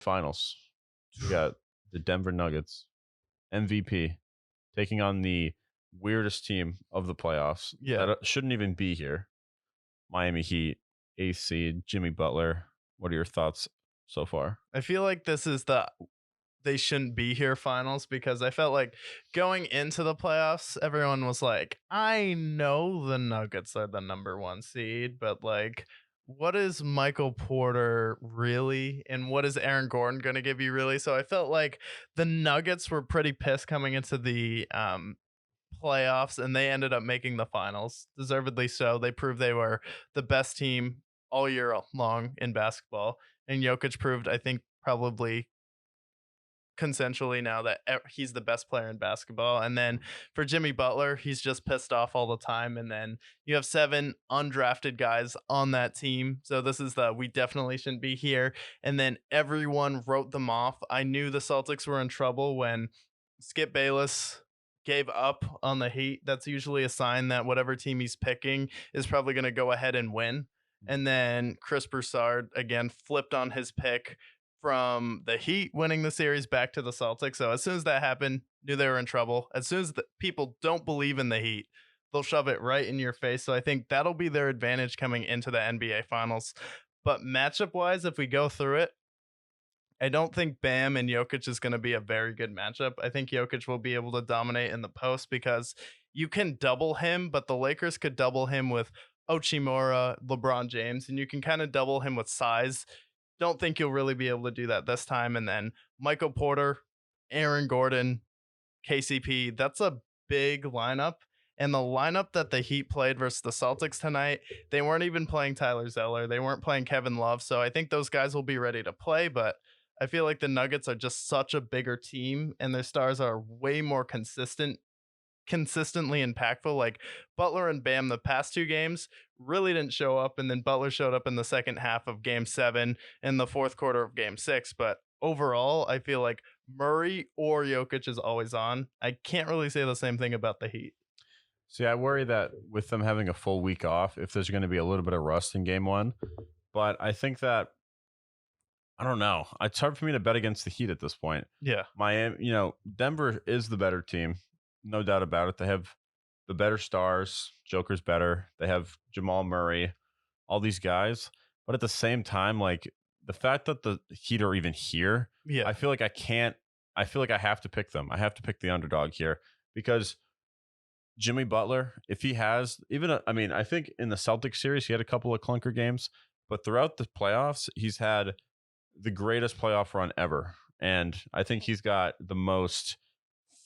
Finals. We got the Denver Nuggets, MVP, taking on the weirdest team of the playoffs Yeah. that shouldn't even be here. Miami Heat, eighth seed, Jimmy Butler. What are your thoughts so far? I feel like this is the they shouldn't be here finals because I felt like going into the playoffs, everyone was like, I know the Nuggets are the number one seed, but like, what is Michael Porter really? And what is Aaron Gordon going to give you really? So I felt like the Nuggets were pretty pissed coming into the playoffs and they ended up making the finals. Deservedly so. They proved they were the best team all year long in basketball. And Jokic proved, I think, probably consensually now that he's the best player in basketball. And then for Jimmy Butler, he's just pissed off all the time. And then you have 7 undrafted guys on that team. So this is the we definitely shouldn't be here. And then everyone wrote them off. I knew the Celtics were in trouble when Skip Bayless gave up on the Heat. That's usually a sign that whatever team he's picking is probably going to go ahead and win. And then Chris Broussard again flipped on his pick from the Heat winning the series back to the Celtics. So as soon as that happened, knew they were in trouble. As soon as the people don't believe in the Heat, they'll shove it right in your face. So I think that'll be their advantage coming into the NBA Finals. But matchup wise, if we go through it, I don't think Bam and Jokic is going to be a very good matchup. I think Jokic will be able to dominate in the post because you can double him, but the Lakers could double him with Ochimura, LeBron James, and you can kind of double him with size. Don't think you'll really be able to do that this time. And then Michael Porter, Aaron Gordon, KCP, that's a big lineup. And the lineup that the Heat played versus the Celtics tonight, they weren't even playing Tyler Zeller. They weren't playing Kevin Love. So I think those guys will be ready to play. But I feel like the Nuggets are just such a bigger team and their stars are way more consistently impactful. Like Butler and Bam, the past 2 games really didn't show up. And then Butler showed up in the second half of game 7 and the fourth quarter of game 6. But overall, I feel like Murray or Jokic is always on. I can't really say the same thing about the Heat. See, I worry that with them having a full week off, if there's going to be a little bit of rust in game one. But I think that, I don't know. It's hard for me to bet against the Heat at this point. Yeah. Miami, Denver is the better team. No doubt about it. They have the better stars. Joker's better. They have Jamal Murray, all these guys. But at the same time, like the fact that the Heat are even here, Yeah. I feel like I feel like I have to pick them. I have to pick the underdog here because Jimmy Butler, if he has I think in the Celtics series, he had a couple of clunker games, but throughout the playoffs, he's had the greatest playoff run ever. And I think he's got the most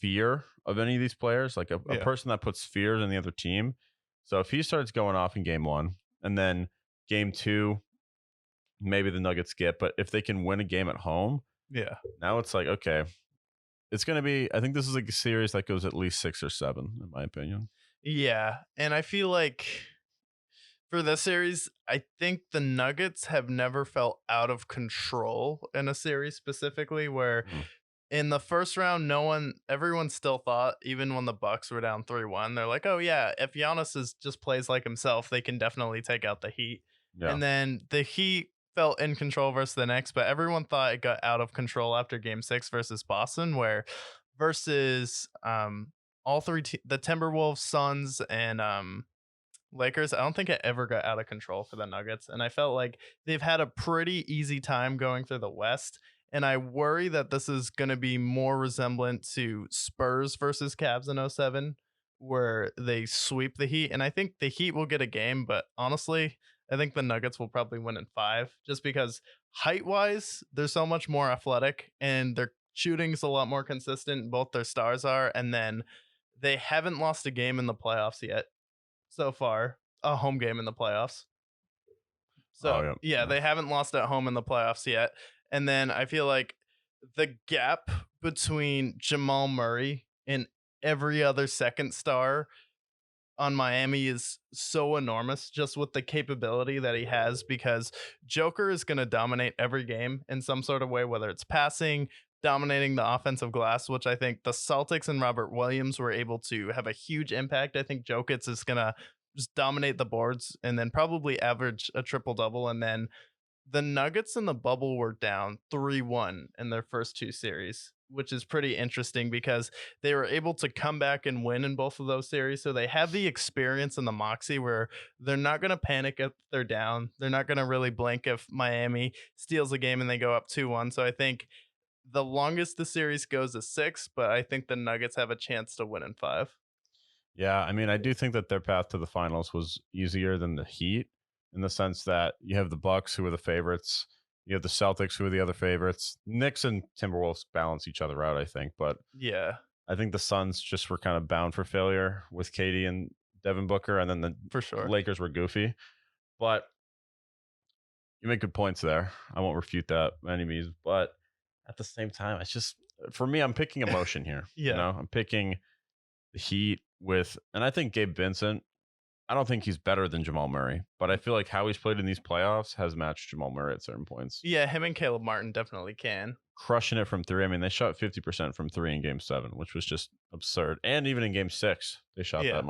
fear of any of these players, like a Yeah. person that puts fears in the other team. So if he starts going off in game one and then game two, maybe the Nuggets get, but if they can win a game at home, Yeah. now it's like, okay, it's going to be, I think this is like a series that goes at least 6 or 7, in my opinion. Yeah. And I feel like for this series, I think the Nuggets have never felt out of control in a series specifically where Mm. in the first round, everyone still thought, even when the Bucks were down 3-1, they're like, oh yeah, if Giannis just plays like himself, they can definitely take out the Heat. Yeah. And then the Heat felt in control versus the Knicks, but everyone thought it got out of control after game 6 versus Boston, where versus all the Timberwolves, Suns, and Lakers, I don't think it ever got out of control for the Nuggets. And I felt like they've had a pretty easy time going through the West. And I worry that this is going to be more resemblant to Spurs versus Cavs in '07, where they sweep the Heat. And I think the Heat will get a game, but honestly, I think the Nuggets will probably win in 5 just because height wise, they're so much more athletic and their shooting's a lot more consistent. Both their stars are. And then they haven't lost a game in the playoffs yet so far, a home game in the playoffs. Oh, So, yeah. yeah, Yeah. they haven't lost at home in the playoffs yet. And then I feel like the gap between Jamal Murray and every other second star on Miami is so enormous just with the capability that he has because Joker is going to dominate every game in some sort of way, whether it's passing, dominating the offensive glass, which I think the Celtics and Robert Williams were able to have a huge impact. I think Jokic is going to just dominate the boards and then probably average a triple double. And then the Nuggets in the bubble were down 3-1 in their first two series, which is pretty interesting because they were able to come back and win in both of those series. So they have the experience and the moxie where they're not going to panic if they're down. They're not going to really blink if Miami steals a game and they go up 2-1. So I think the longest the series goes is 6, but I think the Nuggets have a chance to win in 5. Yeah, I mean, I do think that their path to the finals was easier than the Heat in the sense that you have the Bucks who are the favorites, you have the Celtics who are the other favorites. Knicks and Timberwolves balance each other out, I think, but Yeah, I think the Suns just were kind of bound for failure with Katie and Devin Booker, and then the for sure. Lakers were goofy. But you make good points there. I won't refute that by any means, but at the same time, it's just for me, I'm picking emotion here. Yeah. I'm picking the Heat with, and I think Gabe Vincent. I don't think he's better than Jamal Murray, but I feel like how he's played in these playoffs has matched Jamal Murray at certain points. Yeah, him and Caleb Martin definitely can. Crushing it from three. I mean, they shot 50% from three in game 7, which was just absurd. And even in game 6, they shot Yeah. that